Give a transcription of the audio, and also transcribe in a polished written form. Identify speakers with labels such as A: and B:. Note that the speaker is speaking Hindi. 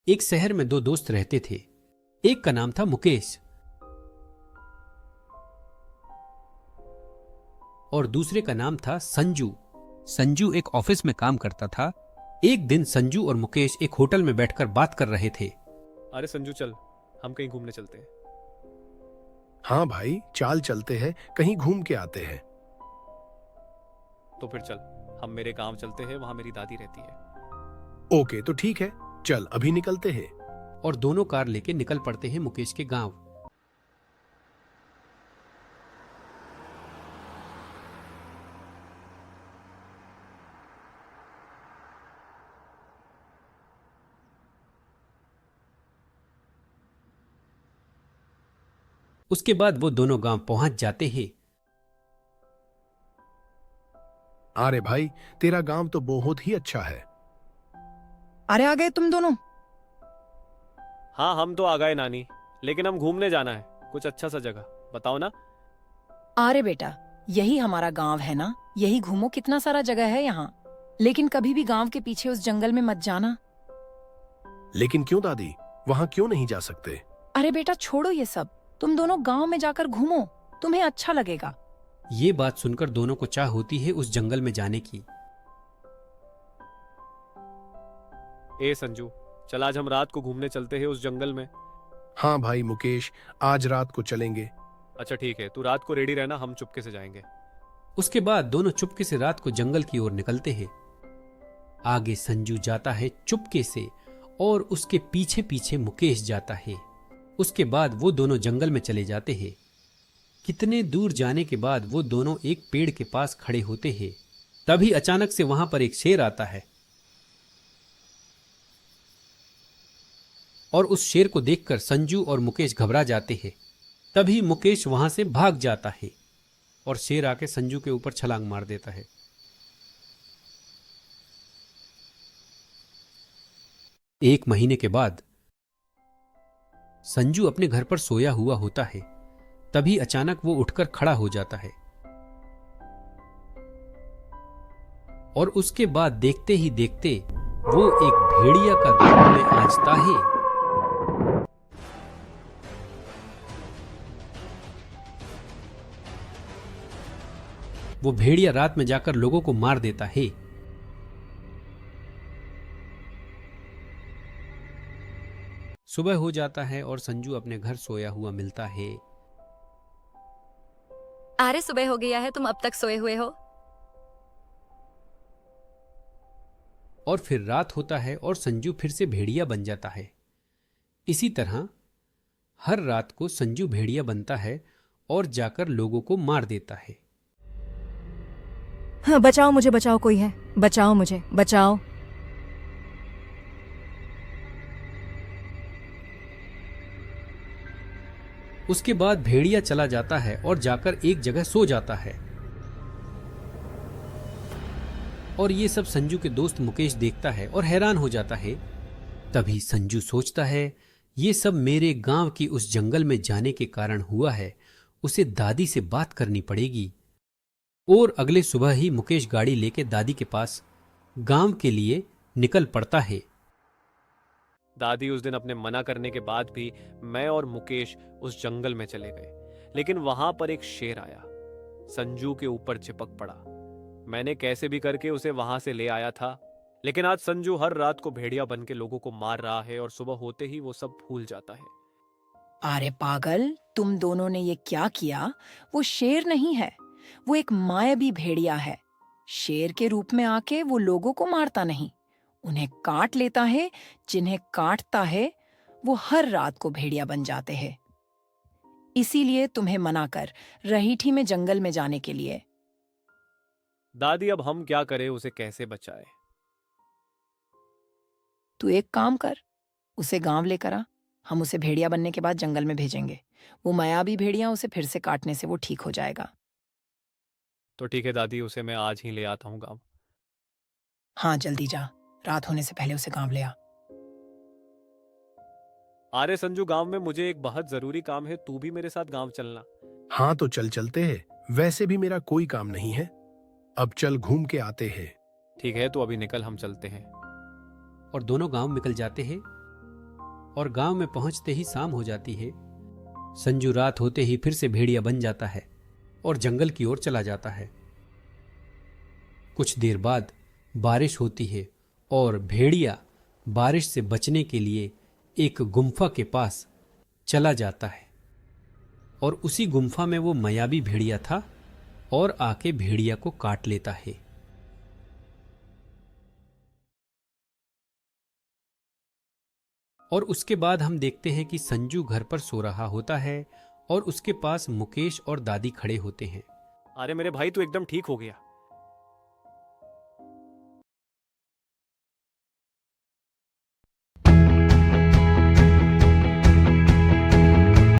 A: एक शहर में दो दोस्त रहते थे। एक का नाम था मुकेश और दूसरे का नाम था संजू। संजू एक ऑफिस में काम करता था। एक दिन संजू और मुकेश एक होटल में बैठकर बात कर रहे थे।
B: अरे संजू, चल हम कहीं घूमने चलते हैं।
C: हाँ भाई, चाल चलते हैं, कहीं घूम के आते हैं।
B: तो फिर चल, हम मेरे गांव चलते हैं, वहां मेरी दादी रहती है।
C: ओके, तो ठीक है, चल अभी निकलते हैं।
A: और दोनों कार लेके निकल पड़ते हैं मुकेश के गांव। उसके बाद वो दोनों गांव पहुंच जाते हैं।
C: अरे भाई, तेरा गांव तो बहुत ही अच्छा है।
D: अरे आ गए तुम दोनों।
B: हाँ, हम तो आ गए नानी, लेकिन हम घूमने जाना है, कुछ अच्छा सा जगह बताओ ना।
D: अरे बेटा, यही हमारा गांव है ना, यही घूमो, कितना सारा जगह है यहाँ। लेकिन कभी भी गांव के पीछे उस जंगल में मत जाना।
C: लेकिन क्यों दादी, वहां क्यों नहीं जा सकते?
D: अरे बेटा छोड़ो ये सब, तुम दोनों गांव में जाकर घूमो, तुम्हें अच्छा लगेगा।
A: ये बात सुनकर दोनों को चाह होती है उस जंगल में जाने की।
B: ए संजू, चल आज हम रात को घूमने चलते हैं उस जंगल में।
C: हाँ भाई मुकेश, आज रात को चलेंगे।
B: अच्छा ठीक है, तू रात को रेडी रहना, हम चुपके से जाएंगे।
A: उसके बाद दोनों चुपके से रात को जंगल की ओर निकलते हैं। आगे संजू जाता है चुपके से और उसके पीछे पीछे मुकेश जाता है। उसके बाद वो दोनों जंगल में चले जाते हैं। कितने दूर जाने के बाद वो दोनों एक पेड़ के पास खड़े होते हैं। तभी अचानक से वहां पर एक शेर आता है और उस शेर को देखकर संजू और मुकेश घबरा जाते हैं। तभी मुकेश वहां से भाग जाता है और शेर आके संजू के ऊपर छलांग मार देता है। एक महीने के बाद संजू अपने घर पर सोया हुआ होता है। तभी अचानक वो उठकर खड़ा हो जाता है और उसके बाद देखते ही देखते वो एक भेड़िया का रूप में आजता है। वो भेड़िया रात में जाकर लोगों को मार देता है। सुबह हो जाता है और संजू अपने घर सोया हुआ मिलता है।
E: अरे सुबह हो गया है, तुम अब तक सोए हुए हो?
A: और फिर रात होता है और संजू फिर से भेड़िया बन जाता है। इसी तरह हर रात को संजू भेड़िया बनता है और जाकर लोगों को मार देता है।
F: हाँ, बचाओ मुझे, बचाओ, कोई है, बचाओ मुझे, बचाओ।
A: उसके बाद भेड़िया चला जाता है और जाकर एक जगह सो जाता है। और ये सब संजू के दोस्त मुकेश देखता है और हैरान हो जाता है। तभी संजू सोचता है ये सब मेरे गांव की उस जंगल में जाने के कारण हुआ है। उसे दादी से बात करनी पड़ेगी। और अगले सुबह ही मुकेश गाड़ी लेके दादी के पास गांव के लिए निकल पड़ता है।
B: दादी उस दिन अपने मना करने के बाद भी मैं और मुकेश उस जंगल में चले गए, लेकिन वहां पर एक शेर आया, संजू के ऊपर चिपक पड़ा। मैंने कैसे भी करके उसे वहां से ले आया था, लेकिन आज संजू हर रात को भेड़िया बन के लोगों को मार रहा है और सुबह होते ही वो सब भूल जाता है।
D: अरे पागल, तुम दोनों ने ये क्या किया? वो शेर नहीं है, वो एक मायावी भेड़िया है। शेर के रूप में आके वो लोगों को मारता नहीं, उन्हें काट लेता है। जिन्हें काटता है वो हर रात को भेड़िया बन जाते हैं। इसीलिए तुम्हें मना कर रहीठी में जंगल में जाने के लिए।
B: दादी अब हम क्या करें, उसे कैसे बचाए?
D: तू एक काम कर, उसे गांव लेकर आ। हम उसे भेड़िया बनने के बाद जंगल में भेजेंगे। वो मायावी भेड़िया उसे फिर से काटने से वो ठीक हो जाएगा।
B: तो ठीक है दादी, उसे मैं आज ही ले आता हूँ गाँव।
D: हाँ जल्दी जा, रात होने से पहले उसे गांव ले आ।
B: अरे संजू, गांव में मुझे एक बहुत जरूरी काम है, तू भी मेरे साथ गांव चलना।
C: हाँ तो चल चलते हैं, वैसे भी मेरा कोई काम नहीं है। अब चल घूम के आते हैं।
B: ठीक है, तो अभी निकल, हम चलते हैं।
A: और दोनों गांव निकल जाते हैं। और गांव में पहुंचते ही शाम हो जाती है। संजू रात होते ही फिर से भेड़िया बन जाता है और जंगल की ओर चला जाता है। कुछ देर बाद बारिश होती है और भेड़िया बारिश से बचने के लिए एक गुम्फा के पास चला जाता है और उसी गुम्फा में वो मायावी भेड़िया था और आके भेड़िया को काट लेता है। और उसके बाद हम देखते हैं कि संजू घर पर सो रहा होता है और उसके पास मुकेश और दादी खड़े होते हैं।
B: अरे मेरे भाई, तू एकदम ठीक हो गया।